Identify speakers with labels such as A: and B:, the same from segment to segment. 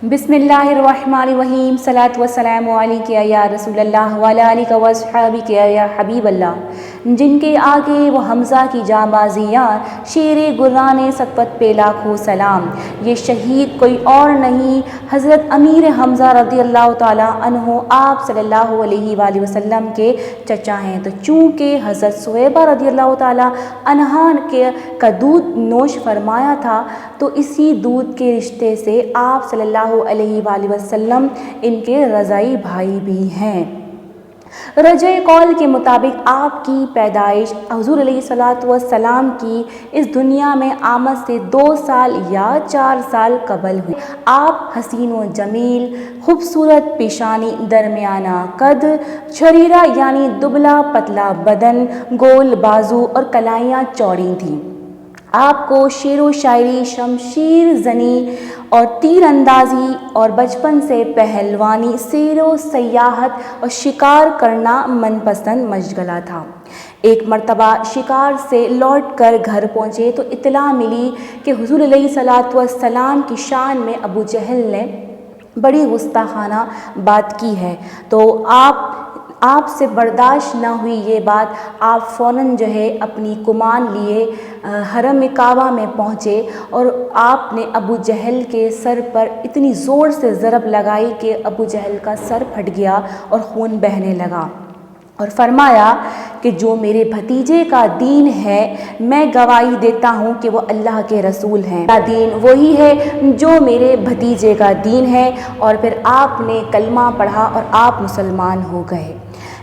A: बिस्मिल्लाहिर्रहमानिर्रहीम सलात वस्सलामु अलैका या रसूलल्लाह व अला आलिका व अस्हाबिका या हबीबल्लाह। जिनके आगे वो हमज़ा की जाबाजियाँ, शेरे गुर्राने सतपथ पे लाखों सलाम। ये शहीद कोई और नहीं, हज़रत अमीर हमज़ा रज़ी अल्लाह ताला अन्हो आप सल्लल्लाहु अलैहि वसल्लम के चचा हैं। तो चूँकि हज़रत सुहैबा रज़ी अल्लाह ताला अन्हा का दूध नोश फरमाया था, तो इसी दूध के रिश्ते से आप सल्लल्लाहु अलैहि वसल्लम इनके रज़ाई भाई भी हैं। रजे कौल के मुताबिक आपकी पैदाइश हुज़ूर अलैहिस्सलातु वस्सलाम की इस दुनिया में आमद से 2 साल या 4 साल कबल हुई। आप हसीन व जमील, खूबसूरत पेशानी, दरमियाना कद, शरीरा यानी दुबला पतला बदन, गोल बाजू और कलाइयाँ चौड़ी थीं। आपको शेर व शायरी, शमशीर जनी और तीर अंदाज़ी और बचपन से पहलवानी, सैरो सयाहत और शिकार करना मनपसंद मशगला था। एक मर्तबा शिकार से लौटकर घर पहुँचे तो इत्तला मिली कि हुज़ूर अलैहिस्सलातु वस्सलाम की शान में अबू जहल ने बड़ी गुस्ताखाना बात की है। तो आपसे बर्दाश्त ना हुई ये बात। आप फ़ौरन जो है अपनी कुमान लिए हरम काबा में पहुँचे और आपने अबू जहल के सर पर इतनी ज़ोर से ज़रब लगाई कि अबू जहल का सर फट गया और खून बहने लगा। और फरमाया कि जो मेरे भतीजे का दीन है, मैं गवाही देता हूँ कि वो अल्लाह के रसूल हैं। मेरा दीन वही है जो मेरे भतीजे का दीन है। और फिर आपने कलमा पढ़ा और आप मुसलमान हो गए।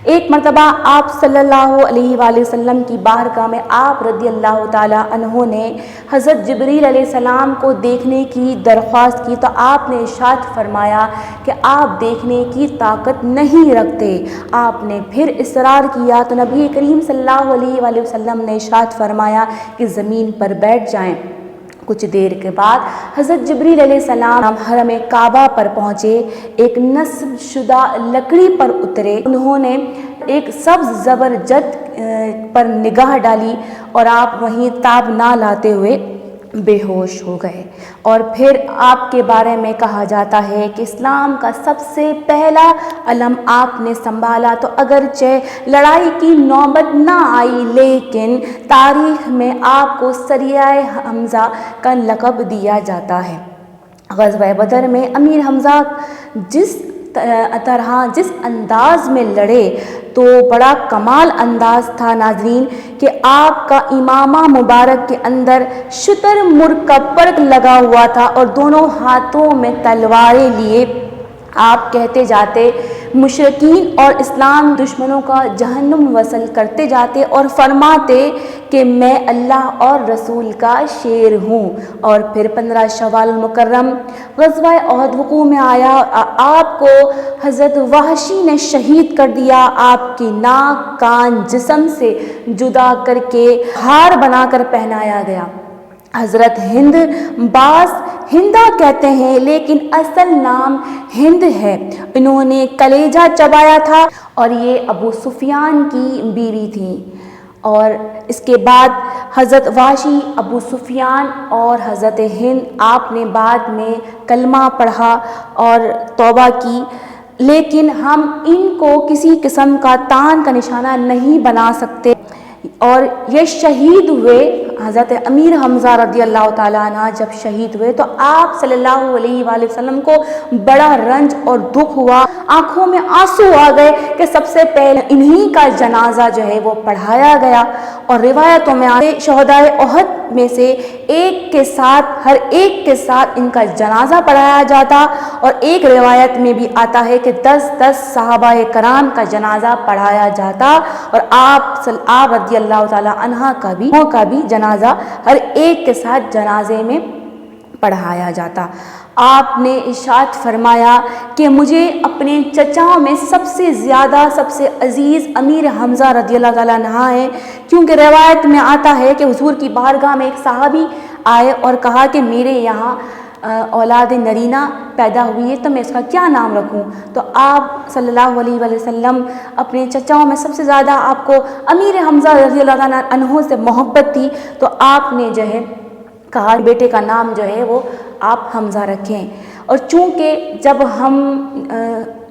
A: एक मर्तबा आप सल्लल्लाहु अलैहि वसल्लम की बारगाह में आप रज़ी अल्लाह ताला अन्हो ने हज़रत जिब्रील अलैहिस्सलाम को देखने की दरख्वास्त की, तो आपने इरशाद फरमाया कि आप देखने की ताकत नहीं रखते। आपने फिर इसरार किया तो नबी करीम सल्लल्लाहु अलैहि वसल्लम ने इरशाद फरमाया कि ज़मीन पर बैठ जाएं। कुछ देर के बाद हज़रत जिब्रील अलैहिस्सलाम हरम काबा पर पहुँचे, एक नस्ब शुदा लकड़ी पर उतरे। उन्होंने एक सब्ज़ ज़बरजद पर निगाह डाली और आप वहीं ताब ना लाते हुए बेहोश हो गए। और फिर आपके बारे में कहा जाता है कि इस्लाम का सबसे पहला अलम आपने संभाला। तो अगरचे लड़ाई की नौबत ना आई, लेकिन तारीख़ में आपको सरियाए हमज़ा का लक़ब दिया जाता है। ग़ज़वा बदर में अमीर हमज़ा जिस अंदाज़ में लड़े तो बड़ा कमाल अंदाज़ था नाज़रीन, कि आपका इमामा मुबारक के अंदर शुतुरमुर्ग का पर्क लगा हुआ था और दोनों हाथों में तलवारें लिए आप कहते जाते मुशरिकीन और इस्लाम दुश्मनों का जहन्नुम वसल करते जाते और फरमाते कि मैं अल्लाह और रसूल का शेर हूँ। और फिर 15 शवाल मुकर्रम ग़ज़वा उहद वक़ू में आया और आपको हज़रत वहशी ने शहीद कर दिया। आपकी नाक कान जिस्म से जुदा करके हार बनाकर पहनाया गया। हज़रत हिंद बास हिंदा कहते हैं, लेकिन असल नाम हिंद है। इन्होंने कलेजा चबाया था और ये अबू सुफियान की बीवी थी। और इसके बाद हज़रत वाशी, अबू सुफियान और हज़रत हिंद, आपने बाद में कलमा पढ़ा और तौबा की। लेकिन हम इनको किसी किस्म का तान का निशाना नहीं बना सकते। और ये शहीद हुए, हज़रत अमीर हमज़ा रज़ी अल्लाह ताला अन्हा जब शहीद हुए तो आप सल्लल्लाहु अलैहि वसल्लम को बड़ा रंज और दुख हुआ, आँखों में आंसू आ गए कि सबसे पहले इन्हीं का जनाजा जो है वो पढ़ाया गया। और रिवायतों में आते शहदाए उहद में से हर एक के साथ इनका जनाजा पढ़ाया जाता। और एक रिवायत में भी आता है कि 10-10 सहाबाए कराम का जनाजा पढ़ाया जाता और आप रज़ी अल्लाह ताला अन्हा का भी जनाजा हर एक के साथ जनाजे में पढ़ाया जाता। आपने इरशाद फरमाया कि मुझे अपने चचाओं में सबसे ज़्यादा सबसे अज़ीज़ अमीर हमज़ा रज़ी अल्लाह ताला अन्हा है, क्योंकि रिवायत में आता है कि हुज़ूर की बारगाह में एक सहाबी आए और कहा कि मेरे यहाँ औलाद नरीना पैदा हुई है, तो मैं इसका क्या नाम रखूं। तो आप सल्लल्लाहु अलैहि वसल्लम अपने चचाओं में सबसे ज़्यादा आपको अमीर हमज़ा रज़ी अल्लाह अन्हु से मोहब्बत थी, तो आपने जो है कहा बेटे का नाम जो है वो आप हमज़ा रखें। اور چونکہ جب ہم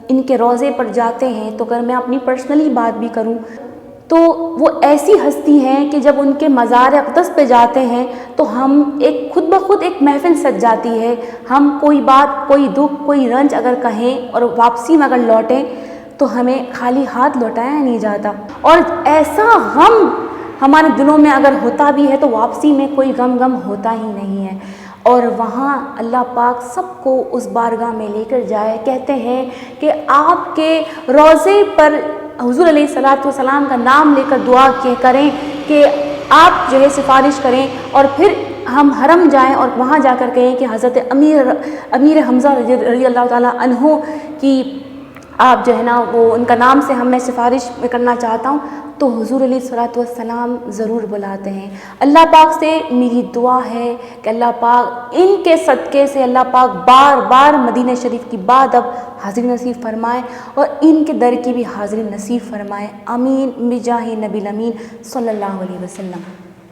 A: ان کے روضے پر جاتے ہیں تو اگر میں اپنی پرسنلی بات بھی کروں تو وہ ایسی ہستی ہیں کہ جب ان کے مزار اقدس پہ جاتے ہیں تو ہم ایک خود بخود ایک محفل سج جاتی ہے. ہم کوئی بات، کوئی دکھ، کوئی رنج اگر کہیں اور واپسی میں اگر لوٹیں تو ہمیں خالی ہاتھ لوٹایا نہیں جاتا. اور ایسا غم ہمارے دلوں میں اگر ہوتا بھی ہے تو واپسی میں کوئی غم ہوتا ہی نہیں ہے. اور وہاں اللہ پاک سب کو اس بارگاہ میں لے کر جائے. کہتے ہیں کہ آپ کے روضے پر حضور علیہ الصلاۃ والسلام کا نام لے کر دعا کریں کہ آپ جو ہے سفارش کریں، اور پھر ہم حرم جائیں اور وہاں جا کر کہیں کہ حضرت امیر حمزہ رضی اللہ تعالیٰ عنہ کی آپ جو ہے نا وہ ان کا نام سے میں سفارش کرنا چاہتا ہوں، تو حضور علیہ الصلاۃ والسلام ضرور بلاتے ہیں. اللہ پاک سے میری دعا ہے کہ اللہ پاک ان کے صدقے سے اللہ پاک بار بار مدینہ شریف کی بات اب حاضری نصیب فرمائے اور ان کے در کی بھی حاضری نصیب فرمائے. آمین بجاہ نبی الامین صلی اللہ علیہ وسلم.